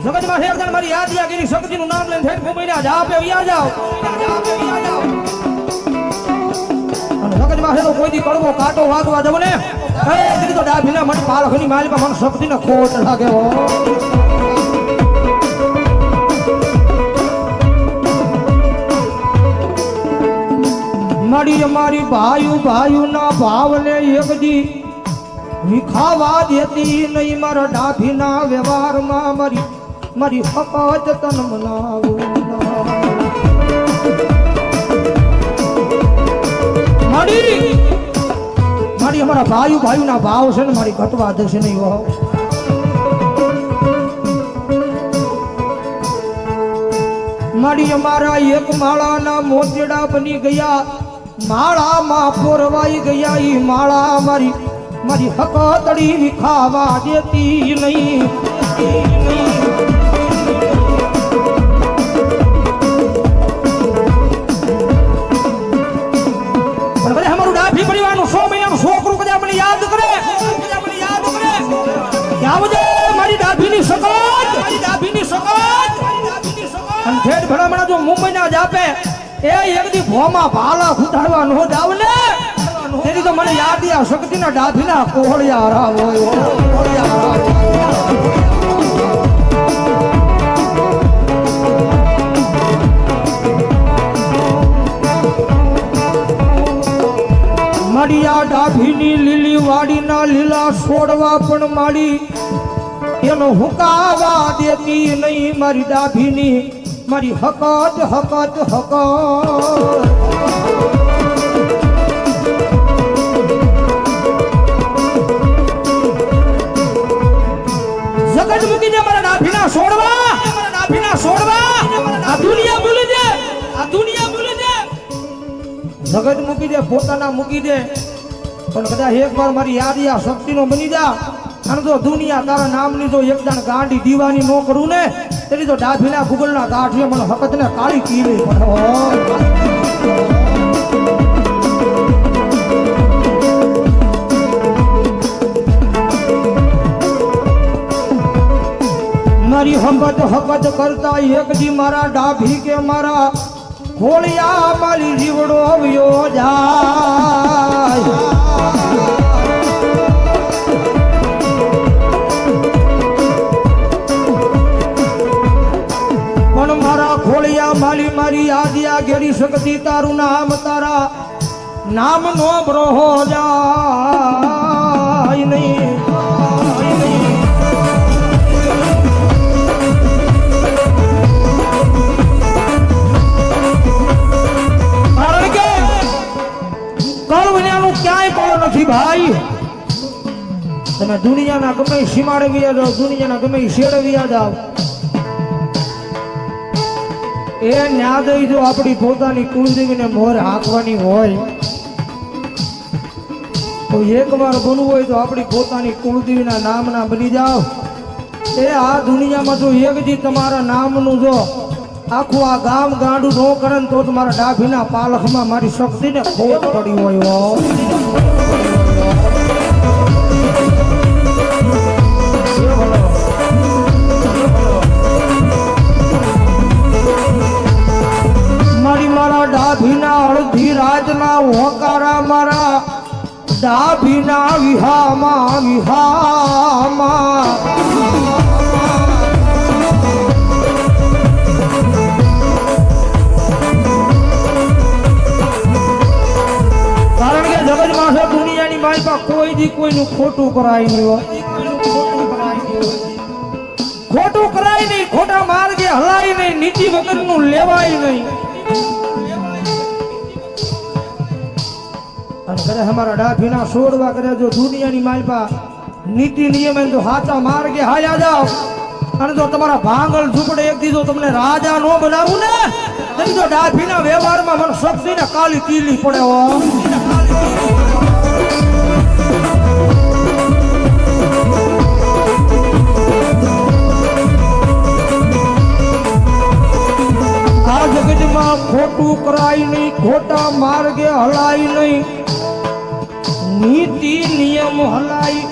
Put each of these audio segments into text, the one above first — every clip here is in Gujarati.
જગત માં એકદમ મારી યાદ ગીરી શક્તિ નું નામ લઈને ઠેઠ મુંબઈ ના જા પે વિયા જાઓ અને જગત માં તો કોઈ દી કડવો કાટો વાગવા દવ ને એ દીકરી તો ડાભીના મન પાલખની માલી પર મન શક્તિ ને ખોટ લાગે હો મારી અમારી ભાયુ ના ભાવને એક દી વિખાવા દેતી નહીં મારા ડાભીના વ્યવહારમાં મારી હકત તન મનાવું મારી અમારા ભાયુ ના ભાવ છે ને મારી ઘટવા દેશે નહીં હો મારી અમારા એક માળાના મોતેડા બની ગયા માળામાં પોરવાઈ ગયા ઈ માળા મારી હકતડી વિખાવા દેતી નહીં પણ ભલે અમારું ડાભી પરિવારનું 100 મહિનાનું છોકરું કદાચ મને યાદ કરે મારી ડાભીની સકત અને ઠેઠ ભલામણા જો મુંબઈના જ આપે એ એકદી ભોમાં ભાલા ઉતારવા નો જાવ ને તેની તો મને યાદ આ શક્તિના ડાભીના કોહળિયા રાવ હોય મારી આ ડાભીની લીલી વાડીના લીલા છોડવા પણ માડી એનો હુકાવા દેતી નહીં મારી ડાભીની મારી હકત જગત મૂકી દે મારા ડાભીના છોડવા આ દુનિયા ભૂલી દે જગત મૂકી દે પોતાના મૂકી દે પણ કદાચ એક વાર મારી યાદ આ શક્તિનો બની જા અને જો દુનિયા તારા નામની જો એકદમ ગાંડી દીવાની નો કરું ને તેની તો ડાભીના ગુગલના ગાંઠીએ મને હકત ને કાળી કીલી પડે મારી હકત કરતા એક દી મારા ડાભી કે મારા ખોળિયા મારી જીવડો આવ્યો જાય ખોળિયા મારી યાદિયા ગેરી શકતી તારું નામ તારા નામ નો બ્રોહો જાય નહીં કારણ કે કળવન્યાનું ક્યાંય પણ નથી ભાઈ તમે દુનિયાના ગમે સીમાડે વ્યા જાઓ દુનિયાના ગમે શેડે વ્યા જાઓ એ ન્યાદય જો આપણી પોતાની કુળદેવીને મોર હાંકવાની હોય તો એકવાર બનવું હોય તો આપણી પોતાની કુળદેવીના નામના બની જાઓ એ આ દુનિયામાં જો એક દી તમારા નામનું જો આખું આ ગામ ગાંડું ન કરે તો તમારા ડાભીના પાલખમાં મારી શક્તિને ખોટ પડી હોય મારા ડાભીના અડધી રાતના હોકારા મારા ડાભીના વિહામાં કારણ કે જગતમાં છે દુનિયાની માલમાં કોઈ દી કોઈનું ખોટું કરાય નહીં ખોટા માર્ગે હલાય નહીં નીતિ વગરનું લેવાય નહીં અને કરે હમારા ડાભીના છોડવા કરે જો દુનિયાની માલપા નીતિ નિયમ તો હાચા માર્ગે હાલ્યા જાઓ અને જો તમારા ભાંગલ ઝૂપડે એક દીધો તમને રાજા નો બનાવું ને તેની તો ડાભીના વ્યવહારમાં મને શક્તિને કાલી કીલી પડે આ જગતમાં ખોટું કરાય નહીં ખોટા માર્ગે હલાય નહીં નીતિ નિયમ હલાય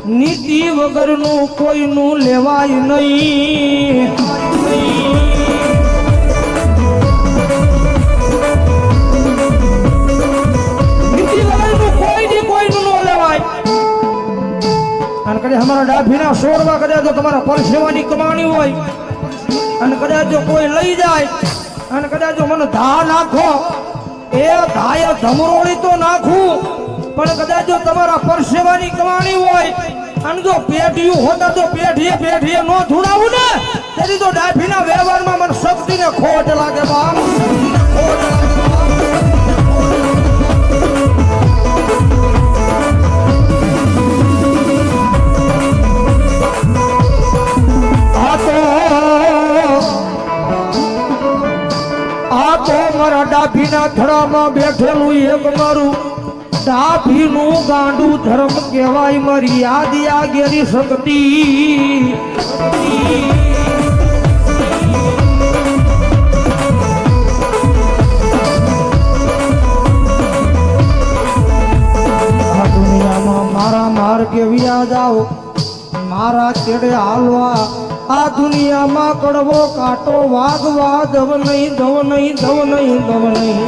નીતિ વગરનું કોઈનું લેવાય નહીં. નીતિ વગરનું કોઈનું ન લેવાય. અને કદાચ અમારા ડાભીના સોરવા કદાચ જો તમારા પરસેવાની કમાણી હોય અને કદાચ જો કોઈ લઈ જાય અને કદાચ જો મને ધા નાખો, એ ધાય ધમરોળી તો નાખું, પણ કદાચ જો તમારા પરસેવાની કમાણી હોય અને જો પેઢીયું હોતા તો પેઢીએ નો ધૂણાવું ને, તેથી તો ડાભીના વ્યવહારમાં મને શક્તિને ખોટ લાગે બાપ, ખોટ લાગે. મારા ડાભીના થડામાં બેઠેલું એક મારું ડાભીનું ગાંડું ધર્મ કહેવાય. મારી યાદ આગેરી શક્તિ. આ દુનિયામાં મારા માર્ગે વ્યા જાઓ, મારા તેડે હાલવા. આ દુનિયામાં કડવો કાંટો વાગવા દવ નહીં, દવ નહીં, દવ નહીં, દવ નહીં.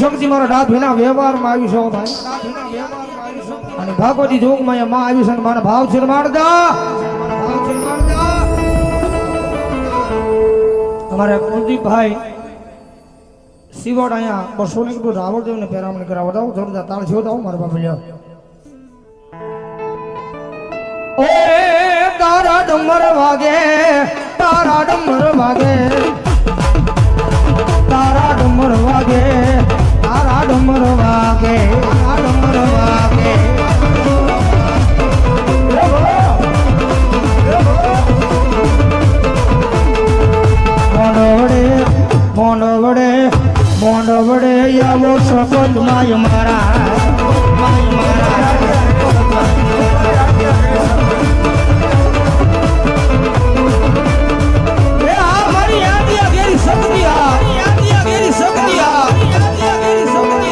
શક્તિ મારા ડાભીના વ્યવહારમાં આવી છો ભાઈ, અને ભાગવતી જોગમાં માં આવી છે. મારા ભાવ છે મારદા, અમારે કુલદીપભાઈ સિવડ અહીંયા 200 ને કીધું રાવળદેવ ને પેરામણી કરાવવા દઉં, જોરદાર તાળ છે દઉં મારા બાપ લ્યો. ઓ તારા ડમર વાગે, તારા ડમર વાગે, તારા ડમર વાગે, તારા ડમર વાગે, તારા ડમર વાગે. મોંડવડે આવો સપત માય મારા, માય મારા. મારી યાદ ગેરી શક્તિ, યાદ ગેરી શક્તિ, યાદ ગેરી શક્તિ.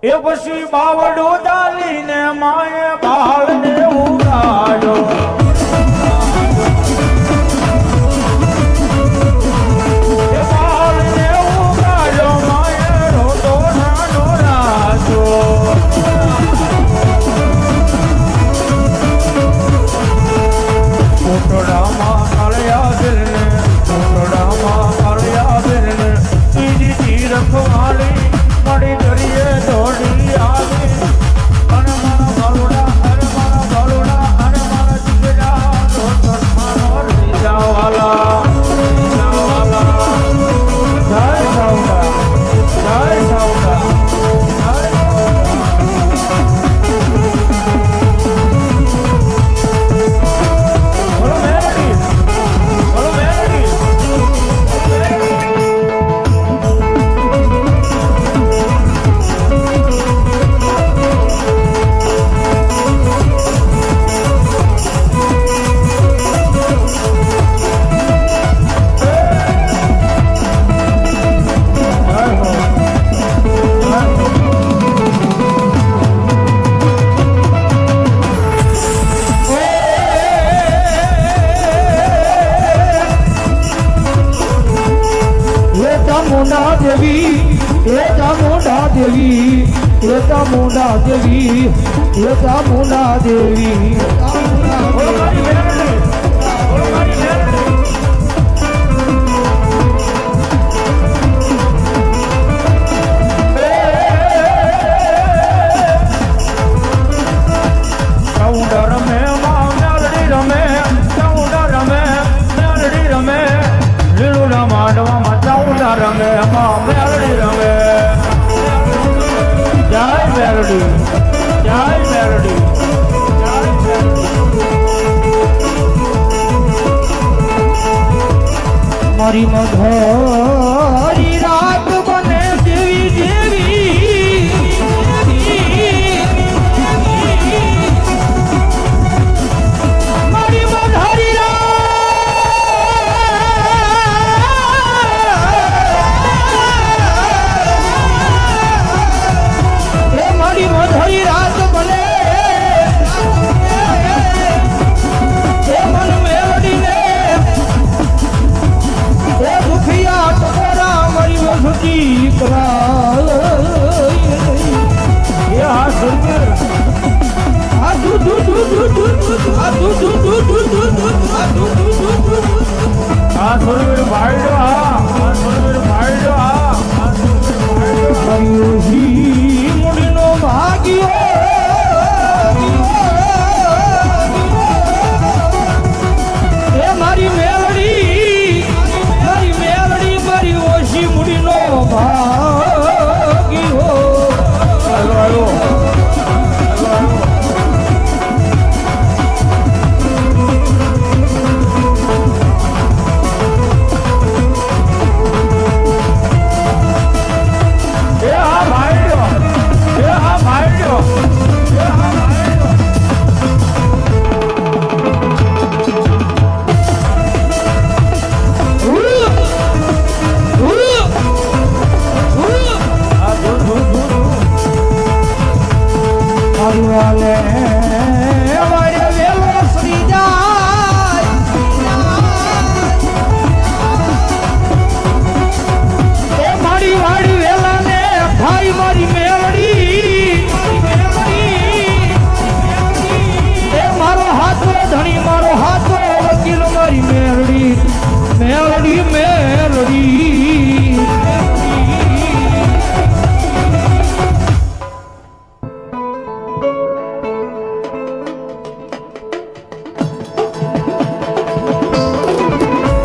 એ પછી બાવડો ચાલીને માએ બાળ ને ઉગાડ્યો, એ બાળ ને ઉગાડ્યો માએ રોતો નાનો રાજો. કોટડામાં કાળિયા બેરને, કોટડામાં કાળિયા બેરને, ત્રીજી રખવાળી મળી દરિયે દોડી આવી અને મારા ચામુંડા દેવી હે ચામુંડા દેવી બોલો મારી મેલડી બોલો મારી મેલડી ચાઉંડા રમે માં મેલડી રમે ચાઉંડા રમે મેલડી રમે લીલુડા માંડવામાં ચાઉંડા રમે માં મેલડી રમે જય મેલડી જય મેલડી જય મેલડી મારી મધરી રાત બને દેવી દેવી મારી મધરી મારી મધરી રાત બને મન મેલડીને દુખિયા ટકોરા મારી વસતી કરાય એ હા સુરવીર આ દુ દુ દુ દુ દુ આ દુ દુ દુ દુ દુ આ દુ દુ દુ દુ આ સુરવીર ભાઈડો હા આ સુરવીર ભાઈડો હા આ સુરવીર ભાઈડો મારી ઓછી મુડીનો ભાગ્યો એ મારી મેલડી મારી ઓછી મુડીનો ભાગ્યો હાલો હાલો હાલો એ હા ભાઈડો એ હા ભાઈડો એ હા ભાઈડો આ ધૂ ધૂ ધૂ ધૂ વાલે મારે વેલો શ્રી જાય એ મારી વાડી વેલાને ભાઈ મારી મેલડી એ મારો હાથો ધણી મારો હાથો વકીલ મારી મેલડી મેલડી મેલડી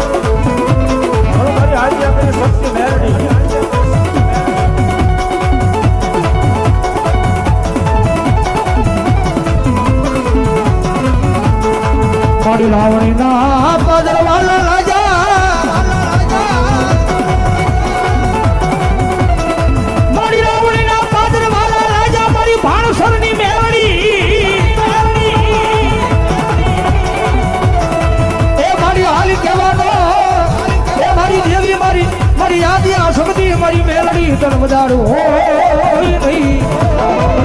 બોલો મારી હાજી આપણી ભક્તિ મેલડી મારી લાવણીના પદરવાલા રાજા મારી લાવણીના પદરવાલા રાજા મારી ભાણસરની મેલડી એ મારી હાલ કહેવાનો એ મારી દેવી મારી યાદી આ શક્તિ મારી મેલડી તન વધારો હોય નહીં